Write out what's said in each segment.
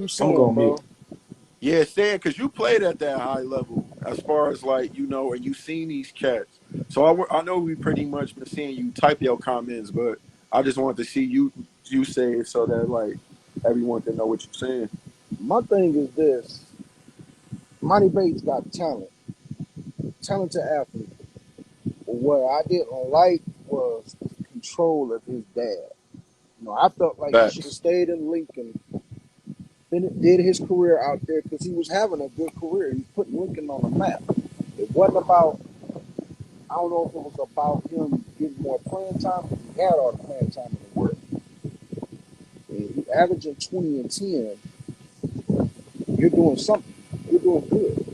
You I'm saying, going mute. bro? Yeah, saying because you played at that high level as far as like and you seen these cats. So I know we pretty much been seeing you type your comments, but I just wanted to see you say it so that like everyone can know what you're saying. My thing is this: Monty Bates got talent, talented athlete. But what I didn't like was the control of his dad. I felt like he should have Facts. stayed in Lincoln, did his career out there because he was having a good career. He put Lincoln on the map. It wasn't about. I don't know if it was about him getting more playing time. He had all the playing time in the world. And he averaging 20 and 10. You're doing something. You're doing good.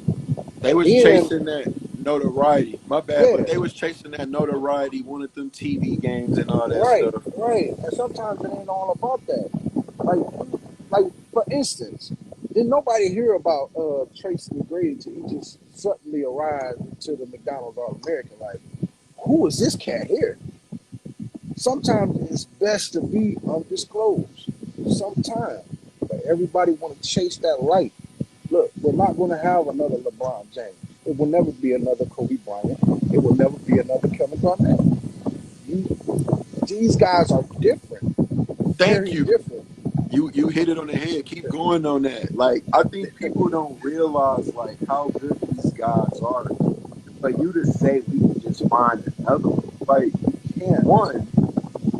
They was Then, chasing that notoriety. My bad, but yeah, they was chasing that notoriety, wanted them TV games and all that right, stuff. right. And sometimes it ain't all about that. Like, like for instance, didn't nobody hear about Tracy McGrady till he just suddenly arrived to the McDonald's All American? Like, who is this cat here? Sometimes it's best to be undisclosed. Sometimes, but everybody want to chase that light. Look, we're not going to have another LeBron James. It will never be another Kobe Bryant. It will never be another Kevin Garnett. You, these guys are different, Thank very you. different. You hit it on the head. Keep going on that. Like I think people don't realize like how good these guys are. For you to say we can just find another one. Like Can't. one,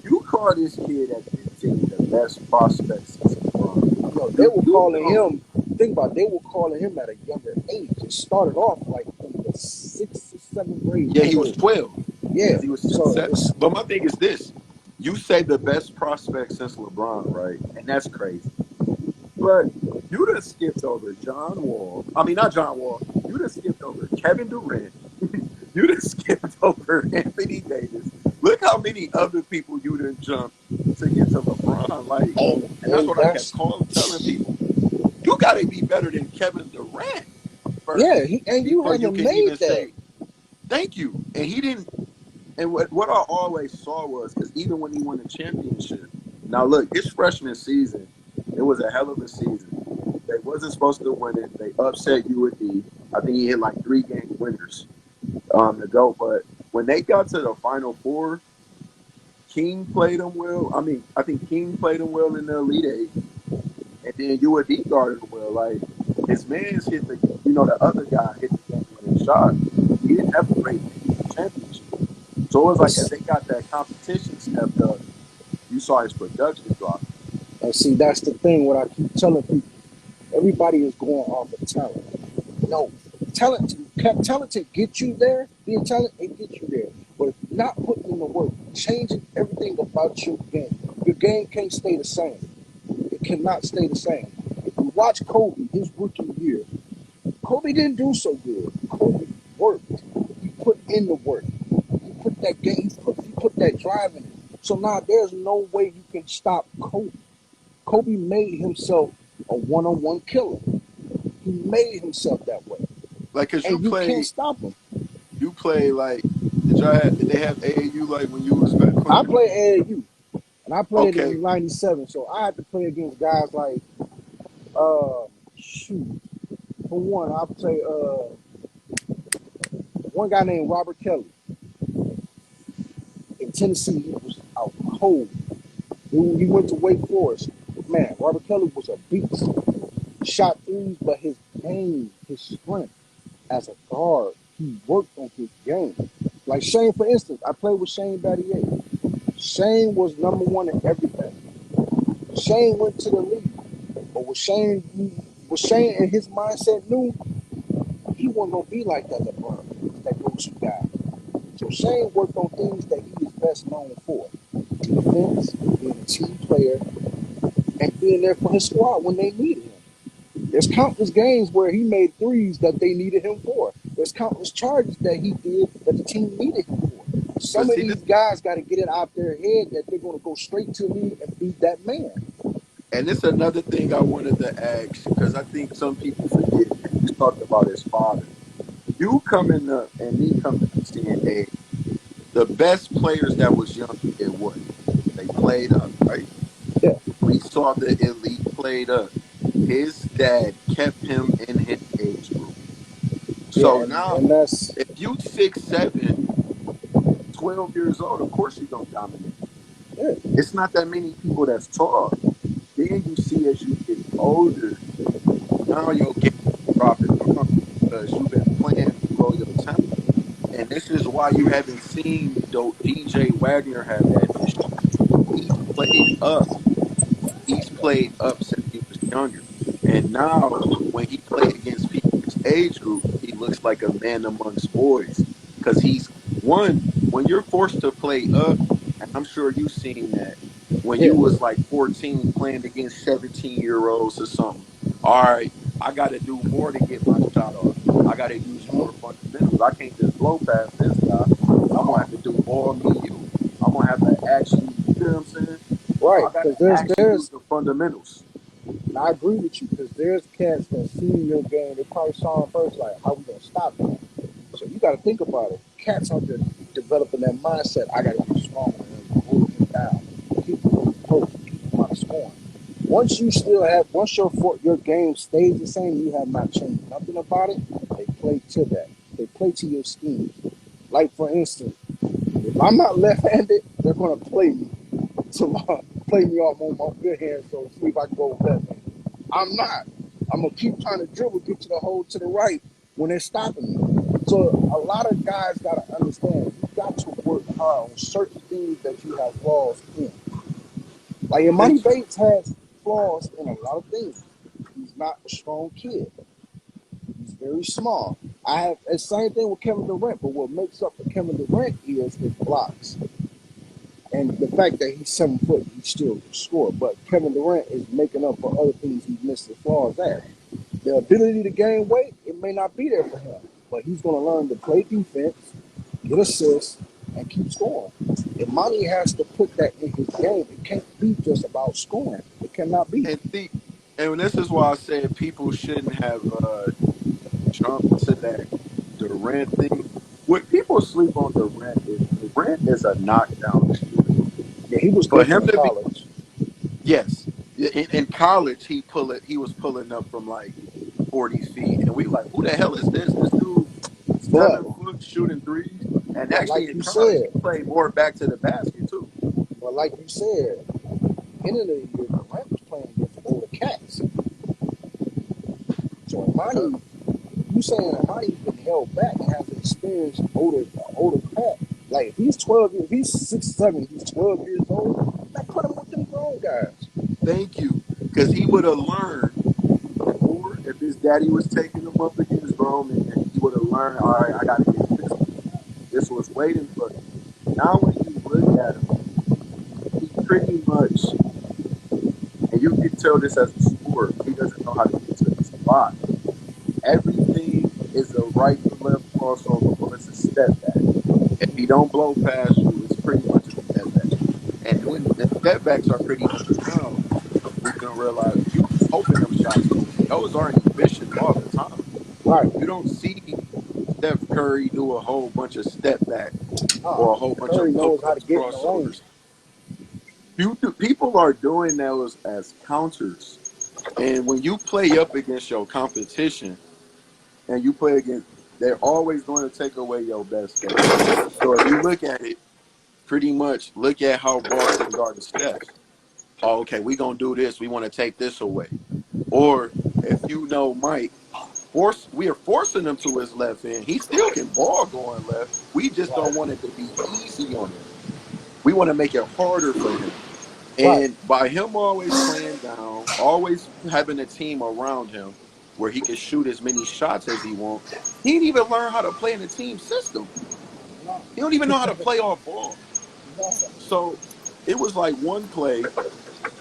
you call this kid at 15 the best prospect since LeBron. They Do were you calling know? him. Think about it, they were calling him at a younger age. It started off like in the sixth or seventh grade. Yeah, he was Remember? 12 Yeah. because he was six So seven. it's But my thing is this: you say the best prospect since LeBron, right? And that's crazy. But you done skipped over John Wall. I mean, not John Wall. You done skipped over Kevin Durant. You done skipped over Anthony Davis. Look how many other people you done jumped to get to LeBron. Like, and that's and what I kept that's telling people. You got to be better than Kevin Durant yeah. first And you before you haven't can made even that. say thank you. And he didn't. And what I always saw was because even when he won the championship, now look, his freshman season, it was a hell of a season. They wasn't supposed to win it. They upset UAD. I think he hit like 3 game winners to go. But when they got to the Final Four, King played them well. I mean, I think King played them well in the Elite Eight, and then UAD guarded him well. Like his man's hit the other guy hit the game winning shot. He didn't have a great championship. So it was like as It's, they got that competition stepped up, you saw his production drop. and see, that's the thing. What I keep telling people, everybody is going off of talent. No, talent to get you there. Being talent, it get you there. But if you're not putting in the work, changing everything about your game can't stay the same. It cannot stay the same. If you watch Kobe, his rookie year, Kobe didn't do so good. Kobe worked. He put in the work. He put that game. He put that drive in it. So now there's no way you can stop Kobe. Kobe made himself a one-on-one killer. He made himself that way, Like, cause and you can't stop him. you play like, did they have AAU like when you was back I when you? played AAU, and I played Okay, in '97, so I had to play against guys like, uh, shoot. For one, I play one guy named Robert Kelly in Tennessee. He was out cold. He went to Wake Forest. Man, Robert Kelly was a beast. Shot threes, but his game, his strength as a guard, he worked on his game. Like Shane, for instance, I played with Shane Battier. Shane was number one in everything. Shane went to the league, but was Shane in his mindset knew he wasn't gonna be like that LeBron, that go-to guy. So Shane worked on things that he is best known for: defense, being a team player, and being there for his squad when they needed him. There's countless games where he made threes that they needed him for. There's countless charges that he did that the team needed him for. but Some of see these this, guys got to get it out their head that they're going to go straight to me and beat that man. and it's another thing I wanted to ask because I think some people forget. And you talked about his father. You coming up and me coming up saying, hey, the best players that was young did what? They played up, right? Yeah, We saw the elite played up. his dad kept him in his age group. Yeah, So now, and that's if you 6'7", 12 years old, of course you're gonna dominate. it. It's not that many people that's tall. Then you see as you get older, now your game dropping off because you've been playing below your talent. And this is why you haven't seen DJ Wagner have that issue. He played up. He's played up since he was younger. And now when he play against people his age group, he looks like a man amongst boys. Because he's one, when you're forced to play up, and I'm sure you've seen that when Yeah, you was like 14 playing against 17-year-olds or something. All right, I gotta do more to get my shot off. I gotta use more fundamentals. I can't just blow past this guy. I'm gonna have to do all me you. I'm gonna have to actually, you know what I'm saying? No, right. I gotta Because there's actually use there's the fundamentals. and I agree with you because there's cats that seen your game. They probably saw him first, like, how we gonna stop him? So you got to think about it. Cats are developing that mindset. I got to get stronger and hold him down, keep him close, keep him out of scoring. Once your game stays the same, you have not changed nothing about it. They play to that. They play to your schemes. Like for instance, if I'm not left-handed, they're gonna play me. So play me off on my good hand. So see if I can go left. I'm not. I'm gonna keep trying to dribble, get to the hole to the right when they're stopping me. So a lot of guys gotta understand you got to work hard on certain things that you have flaws in. Like Emani Thank you. Bates has flaws in a lot of things. He's not a strong kid. He's very small. I have the same thing with Kevin Durant, but what makes up for Kevin Durant is his blocks. And the fact that he's 7 foot, he still can score. But Kevin Durant is making up for other things he missed his flaws at. The ability to gain weight, it may not be there for him, but he's going to learn to play defense, get assists, and keep scoring. If Monty has to put that in his game, it can't be just about scoring. It cannot be. And see, and this is why I said people shouldn't have jumped to that Durant thing. What people sleep on Durant is a knockdown shooter. Yeah, he was For good him in to be, college. yes, in college he was pulling up from like 40 feet, and we like, who the hell is this? This dude But, 7 foot shooting threes. And but actually like in you college said, he played more back to the basket too. but like you said, beginning of the year, Durant was playing against older cats. So Yeah. Monty, you saying Monty's been held back and has experienced older cat. Like if he's 12, if he's 6'7", he's 12 years old. That put him with them grown guys. Thank you, because he would have learned before if his daddy was taking him up against grown men. He would have learned. All right, I got to get physical. This was waiting for him. Now, when you look at him, he pretty much, and you can tell this as a scorer, he doesn't know how to get to the spot. Everything is a right to left crossover, or it's a step back. If he don't blow past you, it's pretty much a step back. And when the step backs are pretty much now, we can realize you hoping them shots go in. Those aren't efficient all the time. Right. You don't see Steph Curry do a whole bunch of step back or a whole bunch of Curry knows how to pull-ups, get in the lane. crossovers. People are doing those as counters. And when you play up against your competition and you play against, they're always going to take away your best game. So if you look at it, pretty much look at how Boston guarded Steph. Oh, okay, we're going to do this. We want to take this away. Or if you know Mike, we are forcing him to his left end. He still can ball going left. We just don't Right. want it to be easy on him. We want to make it harder for him. Right. And by him always playing down, always having a team around him where he can shoot as many shots as he wants, he didn't even learn how to play in a team system. No. He don't even know how to play off ball. No. So it was like one play.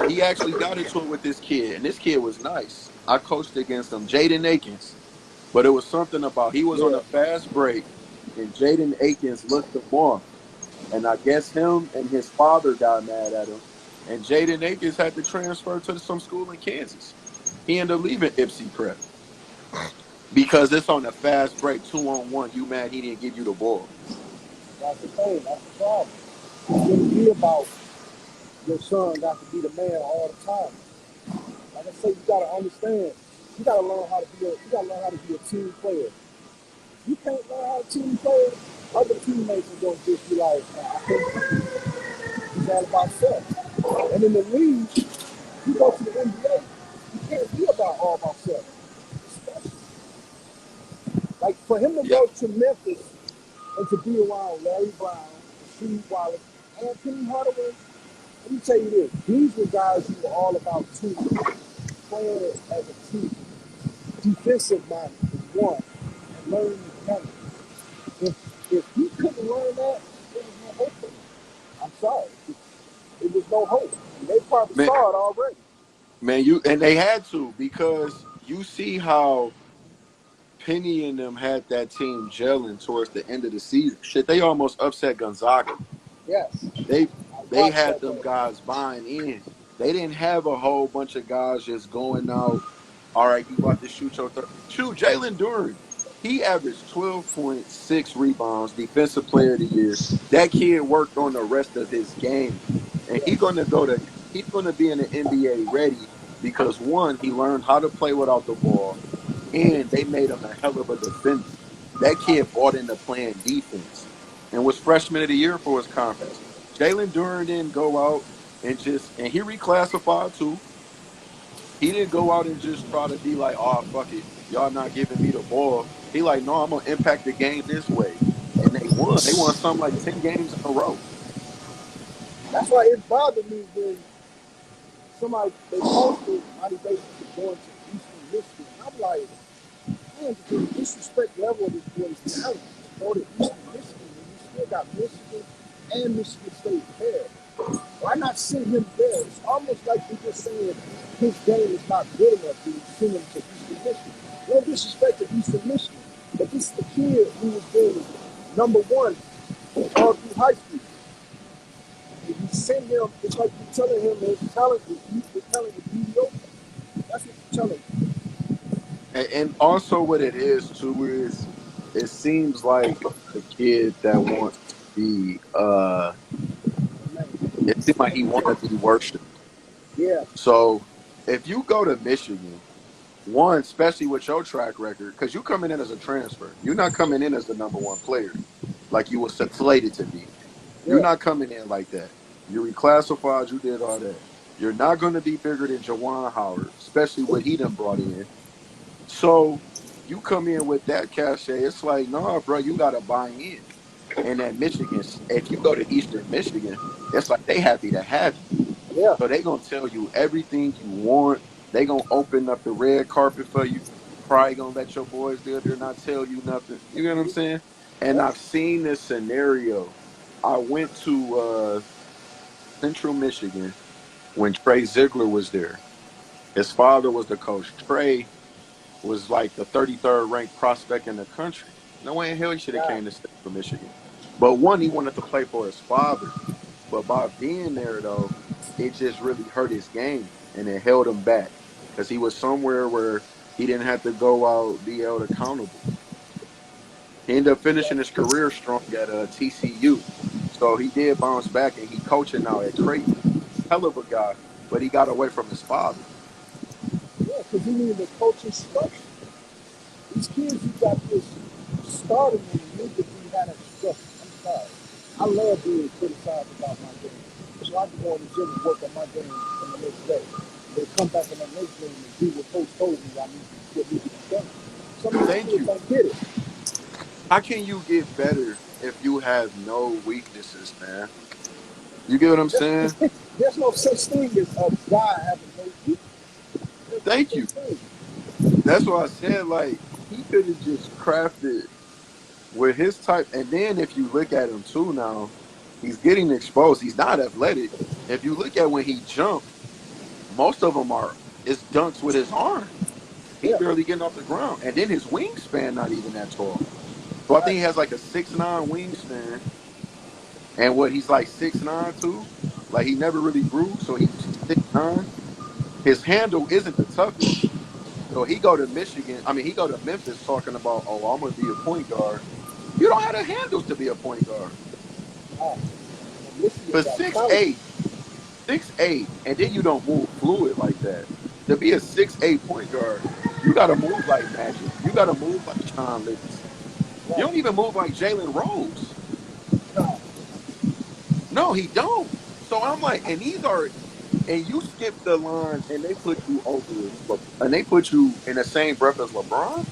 He actually got into it with this kid, and this kid was nice. I coached against him, Jaden Akins. But it was something about he was on Yeah. a fast break, and Jaden Akins looked him off. And I guess him and his father got mad at him. And Jaden Akins had to transfer to some school in Kansas. He ended up leaving Ipsy Prep because it's on a fast break, 2-on-1. You mad he didn't give you the ball. That's the thing. That's the problem. It shouldn't be about your son got to be the man all the time. like I say, you gotta understand. You gotta learn how to be a. You gotta learn how to be a team player. You can't learn how to team player. Other teammates are gonna just be like, "Man, I can't." It's all about self. And in the league, you go to the NBA, you can't be all about self. Especially like for him to Yeah, go to Memphis and to be around Larry Brown, Steve Wallace, and Penny Hardaway. Let me tell you this: these were guys who were all about team, playing as a team. Defensive minded is one, and learning to counter. If he couldn't learn that, there was no hope for him. I'm sorry, it was no hope. And they probably man, saw it already. man, you and they had to because you see how Penny and them had that team gelling towards the end of the season. Shit, they almost upset Gonzaga. Yes, They I they watched had that them game. guys buying in. They didn't have a whole bunch of guys just going out. All right, you about to shoot your third. Shoot, Jalen Duren. He averaged 12.6 rebounds, defensive player of the year. That kid worked on the rest of his game. And Yes, he's gonna be in the NBA ready because one, he learned how to play without the ball, and they made him a hell of a defender. That kid bought into playing defense and was freshman of the year for his conference. Jalen Duren didn't go out and he reclassified too. He didn't go out and just try to be like, oh fuck it, y'all not giving me the ball. He like, no, I'm gonna impact the game this way. And they won. They won something like 10 games in a row. that's why it bothered me when somebody they posted Monty Bates going to Eastern Michigan. I'm like, man, the disrespect level of this boy's talent. Go to Eastern Michigan, and you still got Michigan and Michigan State there. Why not send him there? It's almost like you're just saying his game is not good enough to send him to Eastern Michigan. No disrespect to Eastern Michigan, but this is the kid who was being number one all through high school. If you send him, it's like you're telling him his talent is mediocre. That's what you're telling him. And also what it is too is it seems like a kid that wants to be Man, it seems like he want to be worshipped. yeah, So if you go to Michigan, one, especially with your track record, because you coming in as a transfer, you're not coming in as the number one player like you were slated to be. You're yeah, not coming in like that. You reclassified, you did all that. You're not going to be bigger than Jawan Howard, especially what he done brought in. So you come in with that cachet, it's like, nah, bro, you got to buy in. And at Michigan, if you go to Eastern Michigan, it's like they happy to have you. yeah, So they gonna tell you everything you want. They gonna open up the red carpet for you. Probably gonna let your boys there not tell you nothing. You get what I'm saying? And yeah, I've seen this scenario. I went to Central Michigan when Trey Ziegler was there. His father was the coach. Trey was like the 33rd ranked prospect in the country. No way in hell he should have yeah, came to Central Michigan. But one, he wanted to play for his father. But by being there, though, it just really hurt his game and it held him back because he was somewhere where he didn't have to go out, be held accountable. He ended up finishing his yeah. career strong at TCU. So he did bounce back and he coaching now at Creighton. Hell of a guy, but he got away from his father. Yeah, because he needed a coaching structure. These kids who got this starting in the need to be had a structure. I'm sorry. I love being criticized about my game. So I can go in the gym and work on my game on the next day. Then come back in the next game and do what coach told me I need to what needs to be done. Some of these Thank kids you. don't get it. How can you get better if you have no weaknesses, man? You get what I'm saying? There's no such thing as a guy having no weakness. There's no Thank such you. thing. That's why I said like he could have just crafted with his type. And then if you look at him too now, he's getting exposed. He's not athletic. If you look at when he jumped, most of them are it's dunks with his arm. He Yeah, barely getting off the ground. And then his wingspan not even that tall. So I think right. he has like a 6'9" wingspan. And what he's like 6'9" too. Like he never really grew. So he's 6'9". His handle isn't the toughest. So he go to Michigan. I mean, he go to Memphis talking about, oh, I'm gonna be a point guard. You don't have the handles to be a point guard. Ah, Michigan For got six talent. eight, 6'8", and then you don't move fluid like that. To be a 6'8" point guard, you got to move like Magic. You got to move like Sean Livingston. You Right. don't even move like Jalen Rose. No, No, he don't. So I'm like, and these are, and you skip the line, and they put you over, and they put you in the same breath as LeBron.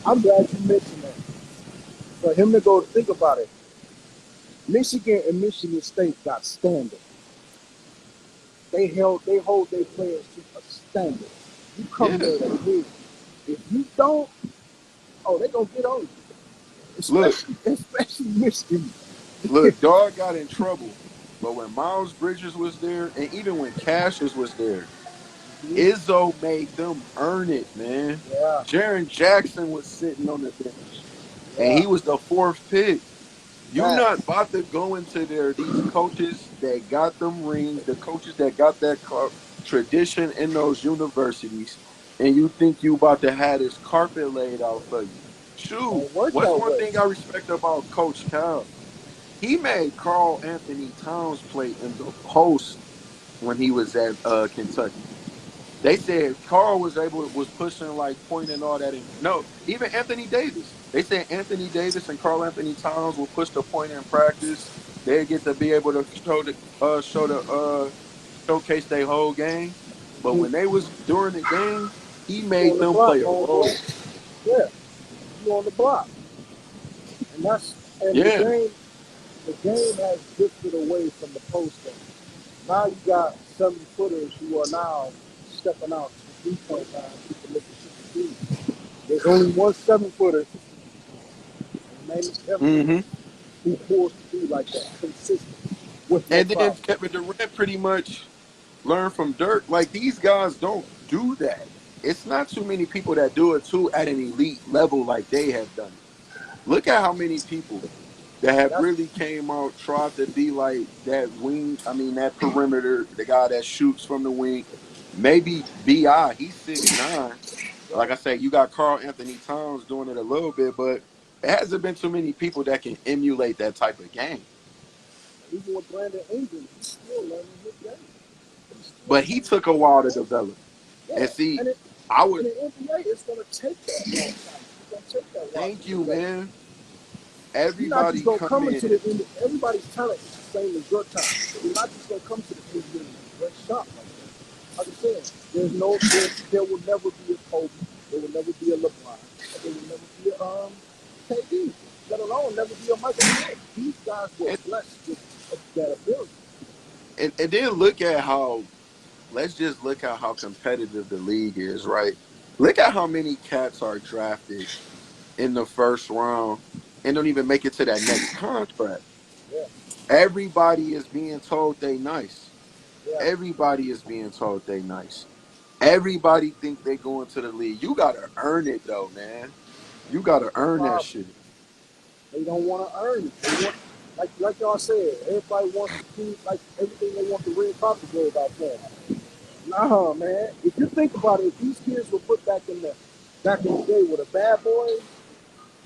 I'm glad you mentioned that. For him to go think about it, Michigan and Michigan State got standard. They hold their players to a standard. You come Yeah. there to win. If you don't, oh, they gonna get on you. Look, Especially Michigan. look, dog got in trouble, but when Miles Bridges was there, and even when Cassius was there, Mhm. Izzo made them earn it, man. Yeah, Jaron Jackson was sitting on the bench, and yeah. he was the fourth pick. You not Facts. about to go into there. These coaches that got them rings, the coaches that got that tradition in those universities, and you think you about to have this carpet laid out for you. Shoot, Don't work what's that one way. thing I respect about Coach Cal? He made Carl Anthony Towns play in the post when he was at Kentucky. They said Carl was pushing like point and all that. No, even Anthony Davis. They said Anthony Davis and Carl Anthony Towns will push the point in practice. They get to be able to showcase their whole game. But Mhm. when they was during the game, he You on made the them block, play a role. homeboy. Yeah, you on the block, and and Yeah, the game has drifted away from the post game. Now you got 70 footers who are now stepping out to the 3 point line. People looking at the There's only one 7 footer, and his name is Kevin hmm Durant, who pulls through like that, consistent, with no and then problem. Kevin Durant pretty much learned from Dirk. Like these guys don't do that. It's not too many people that do it too at an elite level like they have done it. Look at how many people that have That's really came out tried to be like that wing. I mean that perimeter, the guy that shoots from the wing. Maybe Bi, he's 6'9". Like right. I said, you got Carl Anthony Towns doing it a little bit, but it hasn't been too many people that can emulate that type of game. Even with Brandon Ingram, he's still learning his game. He's still But he learning took a how to while to post. develop. And Yeah, see, and I would in the NBA, it's going to take that long time. It's going to take that while thank to you, develop. man. You're not just Everybody gonna come come into in the end. Everybody's talent is the same as your talent. You're not just gonna come to the NBA and great shot like that. Like I said, there will never be a Kobe. There will never be a LeBron. There will never be a KD. Let alone never be a Michael Jordan. These guys were and, blessed with that ability. and then look at how let's just look at how competitive the league is, right? Look at how many cats are drafted in the first round and don't even make it to that next contract. Yeah, Everybody is being told they nice. yeah. Everybody is being told they nice. Everybody think they go into the league. You gotta earn it though, man. You gotta That's the earn that problem. shit. They don't want to earn it. They want, like y'all said, everybody wants to do like everything they want the red carpet go about for. Nah, man. If you think about it, if these kids were put back in the day with a bad boy,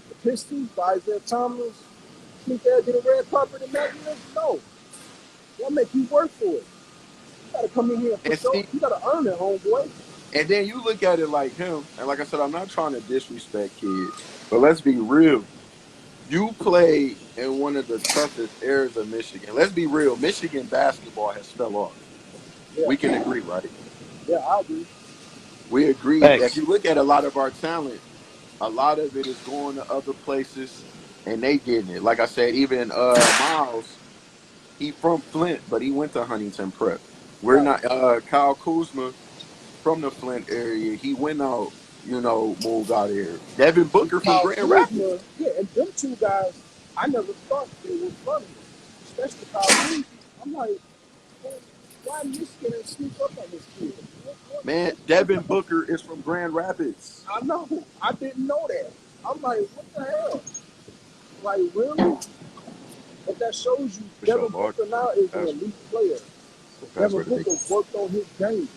the Pistons, by Isaiah Thomas, think they'll get a red carpet in that year? No. They'll make you work for it. You gotta come in here and And put your see, you gotta earn it, homeboy. and then you look at it like him, and like I said, I'm not trying to disrespect kids, but let's be real. You played in one of the toughest areas of Michigan. Let's be real. Michigan basketball has fell off. We can Yeah, agree, right? yeah, I agree. We agree. If Facts. you look at a lot of our talent, a lot of it is going to other places and they getting it. Like I said, even Miles, he from Flint, but he went to Huntington Prep. We're Right. not Kyle Kuzma from the Flint area. He went out, moved out of here. Devin And Booker from Kyle Grand Rapids. Kuzma, yeah, and them two guys, I never thought they were from here. Especially Kyle Kuzma. I'm like, man, why Michigan and sneak up on this kid? Man, What Devin type of Booker is from Grand Rapids. I know. I didn't know that. I'm like, what the hell? Like, really? But that shows you For sure, Devin boy. Booker now is an Pass, elite player. pass Devin where they. Booker worked on his game.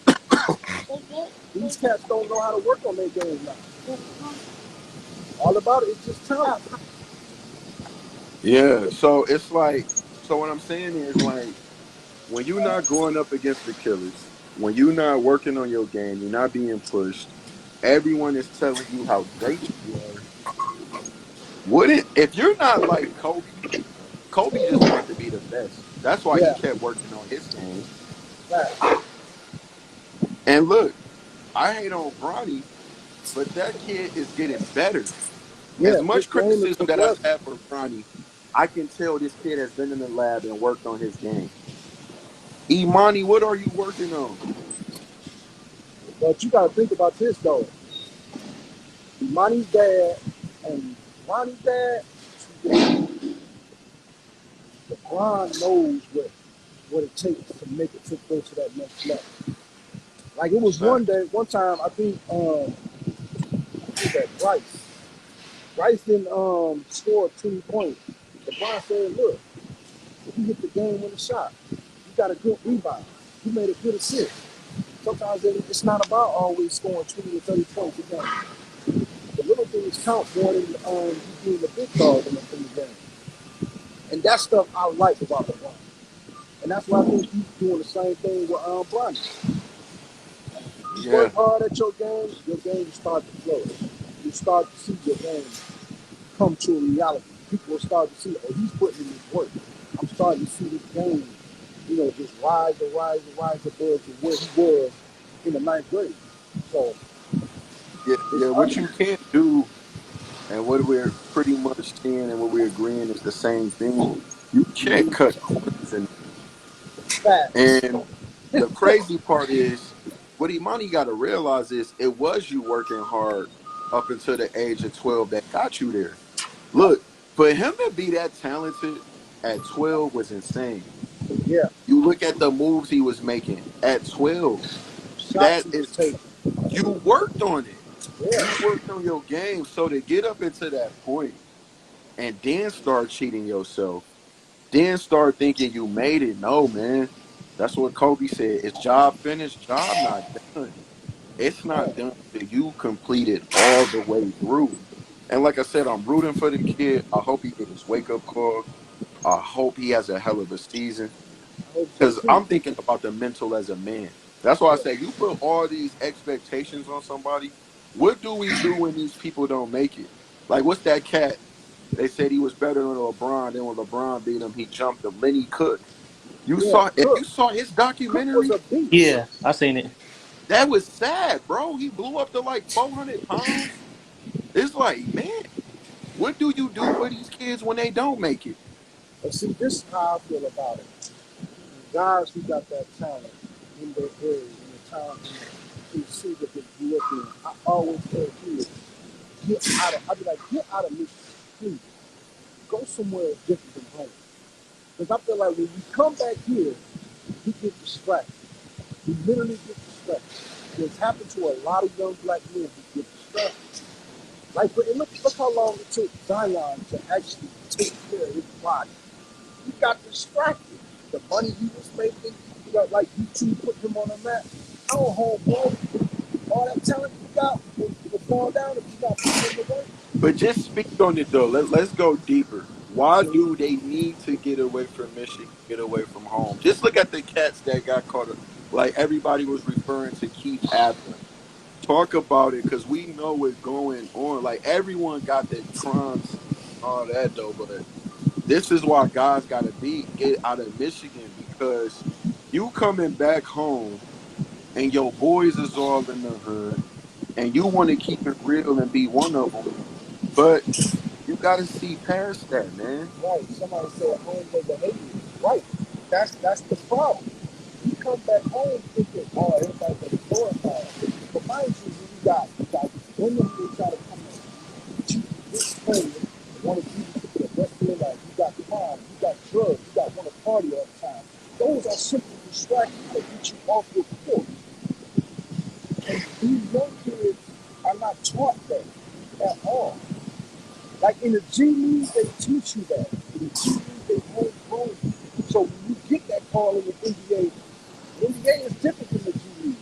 These cats don't know how to work on their game now. All about it is just talent. Yeah, so it's like, so what I'm saying is like, when you're not going up against the killers. when you're not working on your game, you're not being pushed. Everyone is telling you how great you are. Wouldn't if you're not like Kobe? Kobe just wanted to be the best. That's why he Yeah, kept working on his game. right. And look, I hate on Bronny, but that kid is getting better. As Yeah, his much game is criticism that I progressive. have for Bronny, I can tell this kid has been in the lab and worked on his game. Emani, what are you working on? But you got to think about this though. Money's dad and Ronnie's dad, LeBron knows what it takes to make it to go to that next level. Like it was one Facts. day, one time I think who was that Bryce. Bryce didn't score 20 points. LeBron said, look, if you hit the game winning shot, you got a good rebound. You made a good assist. Sometimes it's not about always scoring 20 or 30 points a game. The little things count more than you being the big dog in the game. And that stuff I like about LeBron. And that's why I think he's doing the same thing with Bronny. You Yeah, work hard at your game will start to flourish. You start to see your game come to a reality. People will start to see, oh, he's putting in his work. I'm starting to see this game, just rise and rise and rise above to where he was in the ninth grade. So yeah, it's yeah. What ugly. you can't do, and what we're pretty much seeing and what we're agreeing is the same thing. You can't Mm-hmm. cut corners in. Facts. And the crazy part is, what Imani got to realize is it was you working hard up until the age of 12 that got you there. Right. Look, for him to be that talented at 12 was insane. Yeah. You look at the moves he was making at 12. Shots That he was is, taking. you worked on it. Yeah. You worked on your game. So to get up into that point and then start cheating yourself, then start thinking you made it. No, man. That's what Kobe said. It's job finished, job not done. It's not Man. done till you complete it all the way through. And like I said, I'm rooting for the kid. I hope he get his wake up call. I hope he has a hell of a season. I hope so Because too. I'm thinking about the mental as a man. That's why I Yeah. say you put all these expectations on somebody. What do we do when these people don't make it? Like, what's that cat? They said he was better than LeBron. Then when LeBron beat him, he jumped him. Lenny Cook. You Yeah. saw if you Cook. saw his Cook was documentary, a beast. Yeah, I seen it. that was sad, bro. He blew up to like 400 pounds. It's like, man, what do you do for these kids when they don't make it? But see, this is how I feel about it. Guys who got that talent in their area, in the talent, who see what they grew up in. I always tell kids, I'd be like, get out of Michigan, please. Go somewhere different than home. Because I feel like when you come back here, you get distracted. You literally get distracted. It's happened to a lot of young black men who get distracted. Like, but look how long it took Zion to actually take care of his body. He got distracted. The money he was making, you got like you two put him on the map. Oh, homeboy, all that talent you got will fall down if you not putting in the work. But just speak on it though. Let's go deeper. Why See, do they need to get away from Michigan, get away from home? Just look at the cats that got caught up. Like everybody was referring to Keith Allen. Talk about it because we know what's going on. Like everyone got the crime scene, all that though, but this is why guys got to be get out of Michigan because you coming back home and your boys is all in the hood and you want to keep it real and be one of them, but you got to see past that, man. right? Somebody said homeboy behavior. Right. That's the problem. You come back home thinking, oh, everybody's gonna glorify it. But mind you got women who try to come and cheat this player and want to give you for the rest of your life. You got crime, you got drugs, you got want to party all the time. Those are simply distractions that get you off your course. And these young kids are not taught that at all. Like in the G League, they teach you that. In the G League, they homegrown. So when you get that call in the NBA, the NBA is different from the G League.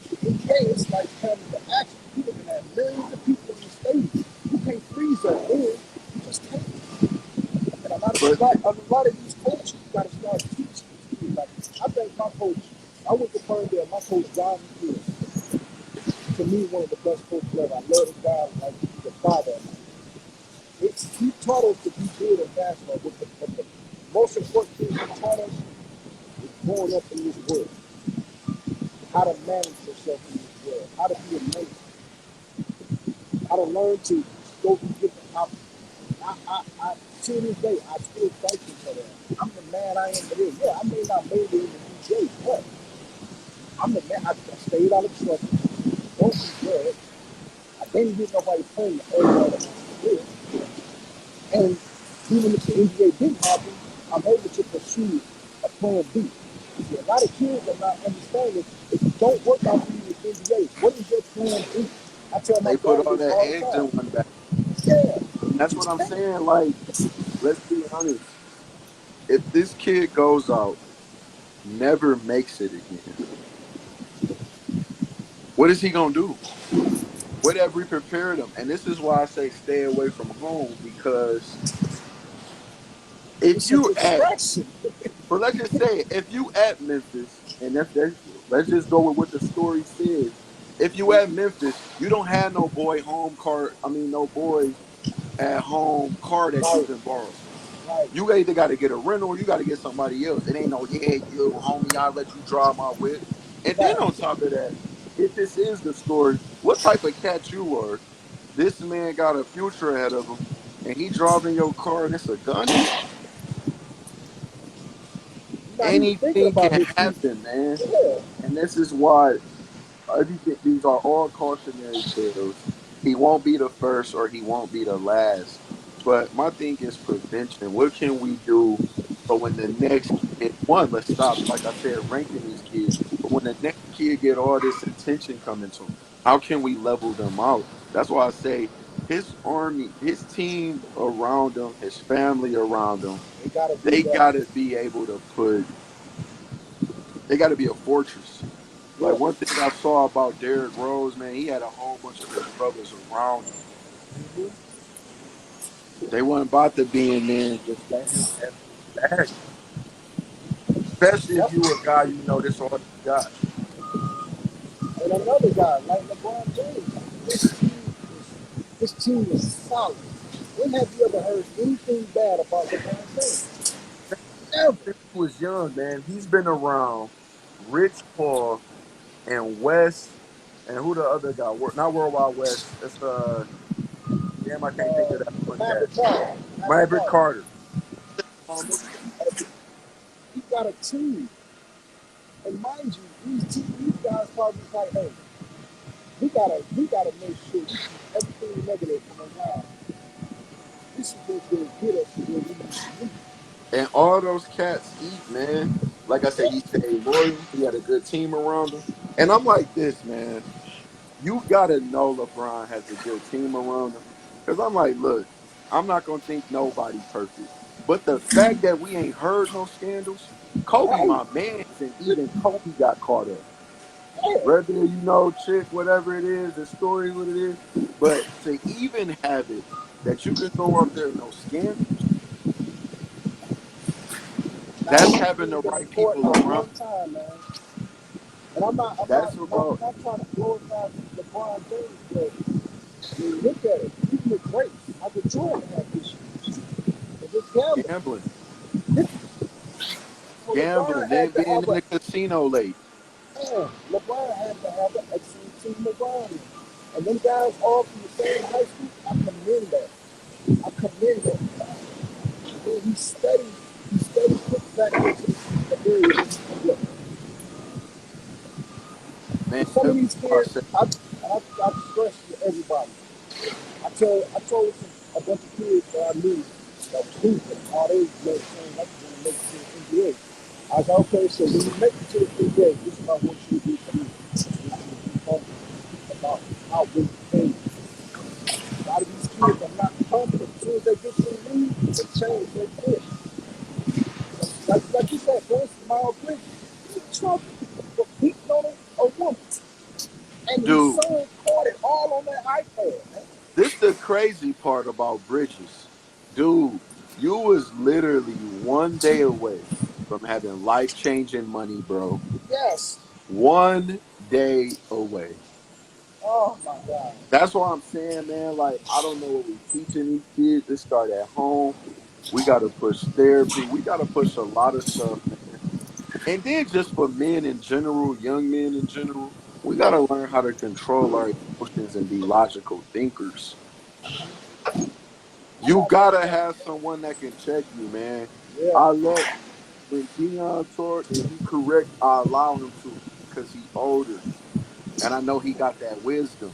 The NBA is like having the action. You're looking at millions of people in the stadium. You can't freeze that in. You just can't. And But a lot of these coaches got to start teaching these kids. Like I thank my coach I went to Ferndale. My coach, John Hill, to me, one of the best coaches ever. I love the guy like he's a father. He taught us to be good at basketball. But the most important thing he taught us is growing up in this world, how to manage yourself in this world, how to be a man, how to learn to go through different options. To this day, I still thank him for that. I'm the man I am today. Yeah, I may not made it in the NBA, but I'm the man. I stayed out of trouble. Don't be good. I didn't get nobody playing the early part of my career. And even if the NBA didn't happen, I'm able to pursue a plan B. See, a lot of kids are not understanding if you don't work out for you in the NBA, what is your plan B? I tell my They put daughter all this their all the eggs in time. one basket. Yeah, And that's what I'm saying. Like, let's be honest. If this kid goes out, never makes it again, what is he gonna do? What have we prepared him? And this is why I say stay away from home because if it's a you at, distraction. but let's just say if you at Memphis, and let's just go with what the story says. If you at Memphis, you don't have no boy home car. I mean, no boy at home car that you Right, can borrow. right, You either got to get a rental or you got to get somebody else. It ain't no, yeah, you homie, I'll let you drive my whip. And then on facts. top of that, if this is the story, what type of cat you were? This man got a future ahead of him, and he driving your car and it's a gun. You're not even thinking Anything about can his future. happen, man. Yeah, And this is why everything, these are all cautionary tales. He won't be the first or he won't be the last. But my thing is prevention. What can we do for when the next kid, one, let's stop, like I said, ranking these kids. But when the next kid get all this attention coming to him, how can we level them out? That's why I say his army, his team around him, his family around him, they gotta be they that. gotta be able to put, they gotta be a fortress. Like Yeah. one thing I saw about Derrick Rose, man, he had a whole bunch of his brothers around him. Mm-hmm. They weren't about to be in there and just let him have his bag. Especially if Yep. you a guy you know this all you got. And another guy like LeBron James, his team is solid. When have you ever heard anything bad about LeBron James? Never. Since he was young, man, he's been around Rich Paul and West and who the other guy? Not Worldwide West. It's damn, I can't think of that The one cat. Maverick Carter. Maverick Maverick Carter. Carter. He got a team. And mind you, these guys probably like, hey, we gotta make sure we keep everything negative from around. This is what's gonna get us to where we need to be. And all those cats eat, man. Like I said, he stayed loyal. He had a good team around him. And I'm like this, man. You gotta know LeBron has a good team around him. Cause I'm like, look, I'm not gonna think nobody perfect. But the fact that we ain't heard no scandals, Kobe, Right? my man's, and even Kobe got caught up. Yeah. Whether you know, chick, whatever it is, the story, what it is. But to even have it that you can go up there, no scandals, Now that's he's having been the to the right court people not around. one time, man. And I'm not, I'm not, That's not, about not trying to glorify LeBron James, but I mean, look at it. Even the greats, Michael Jordan had issues. But just gambling. gambling, So LeBron gambling, had then to being have in a, the casino late. man, LeBron had to have an excellent team around him. And them guys all from the same high school, I commend that. I commend that. And then he studied put back into the area that he can look. Man, And some of them these are kids, I stress to everybody. I told a bunch of kids that I knew that was hooping, all they were saying that's going to make it to the NBA. I was like, okay, so when you make it to the NBA, this is what I want you to do for me. I want you to be humble about how we pay. A lot of these kids are not humble. As soon as they get to the league, they change their pitch. Like you said, for instance, Miles Bridges, he's in trouble for beating on a woman. And his dude. son caught it all on that iPad, man. This the crazy part about Bridges, dude. You was literally one day away. from having life changing money, bro. Yes. 1 day away. Oh my God. That's why I'm saying, man, like, I don't know what we're teaching these kids. It start at home. We got to push therapy. We got to push a lot of stuff, man. And then just for men in general, young men in general, we got to learn how to control our emotions and be logical thinkers. And You I love got to that. have someone that can check you, man. Yeah. I let, when Dion talk and he correct, I allow him to because he older. And I know he got that wisdom.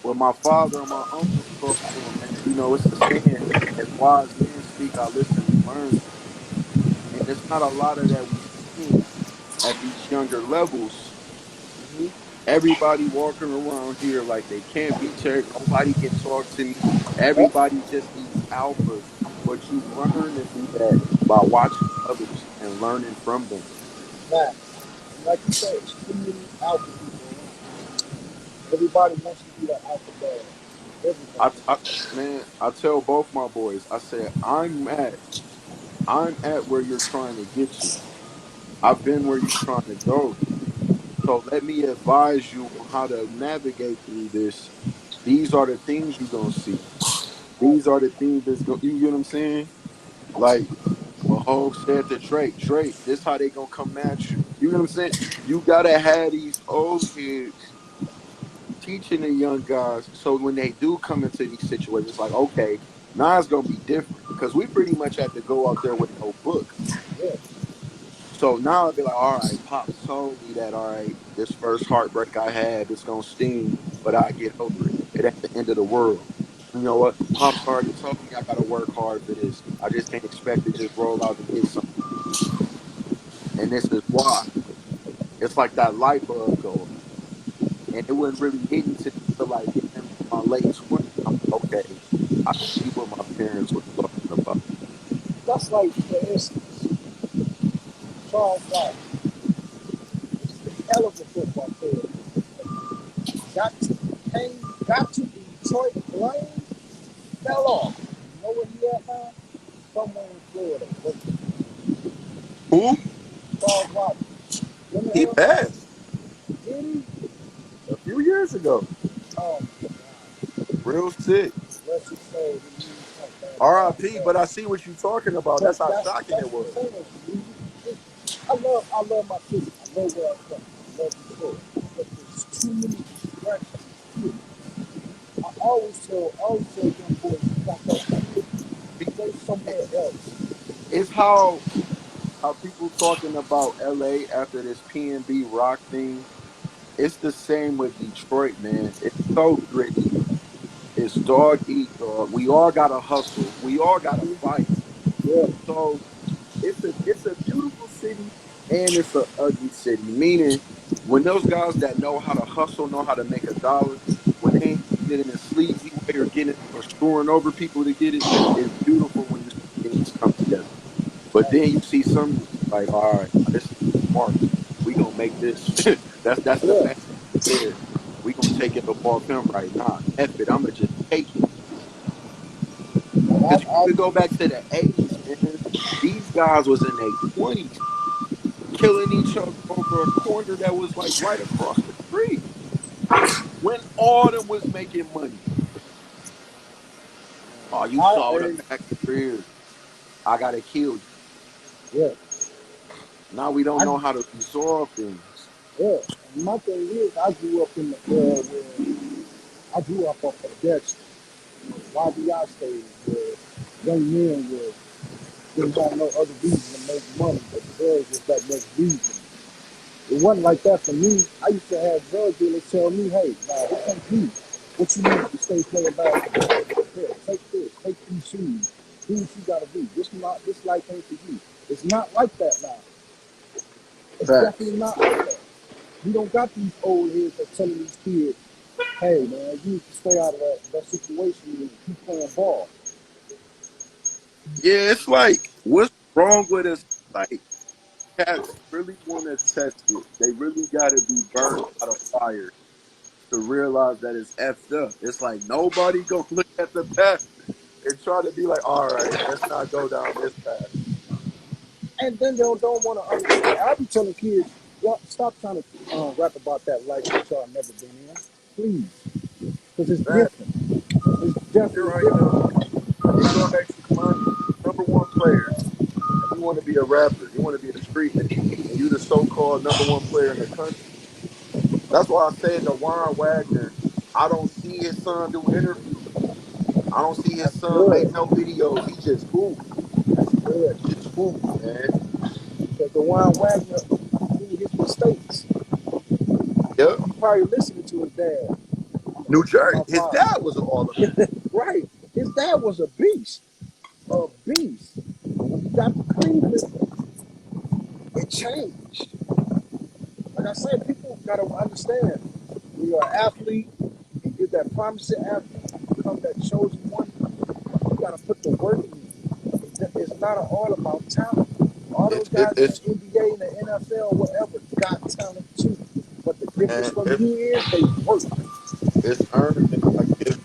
When my father and my uncle talk to him, man, you know, it's a saying, as wise men speak, I listen and learn. And it's not a lot of that we seeing at these younger levels. Hmm. Everybody walking around here like they can't be checked. Nobody can talk to me. Yep. Everybody just needs alpha. But you learn to do that by watching others and learning from them. That. And like you said, it's too many alpha people around. Everybody wants to be that alpha dog. I, Everybody. I man, I tell both my boys, I said, I'm at where you're trying to get to. I've been where you're trying to go. So let me advise you on how to navigate through this. These are the things you're gonna see. Right. These are the things that's going. You get what I'm saying? Like what Hov said to Drake. Drake, this how they gonna come at you. You know what I'm saying? You gotta have these old heads teaching the young guys, so when they do come into these situations, it's like, okay, now it's gonna be different because we pretty much had to go out there with no book. Yeah. So now I'd be like, all right, Pops told me that, all right, this first heartbreak I had, it's gonna sting, but I get over it. It ain't the end of the world. You know what? Pops already told me I gotta work hard for this. I just can't expect to just roll out and get something. And this is why. It's like that light bulb go off. And it wasn't really hitting to me till like getting in my late 20s. I'm like, okay, I see what my parents was talking about. That's like, for instance, Charles White, hell of a football player. Got to came, got to Detroit Lions, fell off. You know where he at now? Somewhere in Florida. Who? Charles White. Remember He him? passed Did he? a few years ago. Oh, Real sick. let's just say he needs something bad. RIP, but I see what you're talking about. But That's how that's shocking that's it the was. thing. I love my city. I love where I'm from. I love Detroit. But there's too many distractions here. I always tell young boys, you got that kid, stay somewhere else. It's how people talking about LA after this PNB Rock thing. It's the same with Detroit, man. It's so gritty. It's dog eat dog. We all gotta hustle. We all gotta fight. Yeah, So it's a beautiful city and it's a ugly city. Meaning, when those guys that know how to hustle, know how to make a dollar, when they ain't getting it in a sleazy way or getting it or screwing over people to get it, it's beautiful when you see things come together. But then you see some like, all right, this is smart. We gonna make this. That's the yeah. man there. We gonna take it up off him right now. F it, I'ma just take it. Because you I, could go back to the 80s, man. These guys was in their 20s killing each other over a corner that was like right across the street when all them was making money. Oh, you saw the I, back career. I gotta kill you. yeah. Now we don't I, know how to resolve things. yeah. And my thing is, I grew up in the era where I grew up off of Dexter, YBI stage, where young men were didn't have no other reason to make money, but drugs was that next reason. It wasn't like that for me. I used to have drug dealers tell me, hey, nah, this ain't me. What you need to stay playing basketball? Here, take this, take these shoes. Do what you gotta do. This life ain't for you. It's not like that now. It's Facts. definitely not like that. We don't got these old heads that's telling these kids, hey man, you need to stay out of that situation and keep playing ball. Yeah, it's like, what's wrong with us? Like, cats really want to test it. They really got to be burnt out of fire to realize that it's effed up. It's like nobody gonna look at the past and try to be like, all right, let's not go down this path. And then they don't want to understand. I be telling kids, y'all, stop trying to rap about that life that y'all never been in, please, because it's Man, different. It's here definitely right different. now, you go next to Emani, number one player, and you want to be a rapper, you want to be a street nigga, and you the so-called number one player in the country. That's why I said the Warren Wagner. I don't see his son do interviews. I don't see his That's son good. make no videos. He just hoop. That's good. Just hoop, man. Because the Wine Wagner knew his mistakes. Yep. He probably listening to his dad. New And Jersey. my His father. dad was an All-American. Right. His dad was a beast. A beast. When he got to Cleveland, it changed. Like I said, people gotta understand. When you're an athlete, and you're that promising athlete, you become that chosen one, you gotta put the work in. It's not all about talent. All those It's it, guys in the it's NBA and the NFL, whatever, got talent too. But the difference man. from you is they work. It's earned and not given.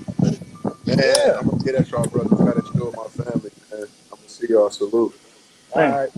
Man, Yeah. I'm gonna get at y'all brothers. I gotta chill with my family, man. I'm gonna see y'all. Salute. All right.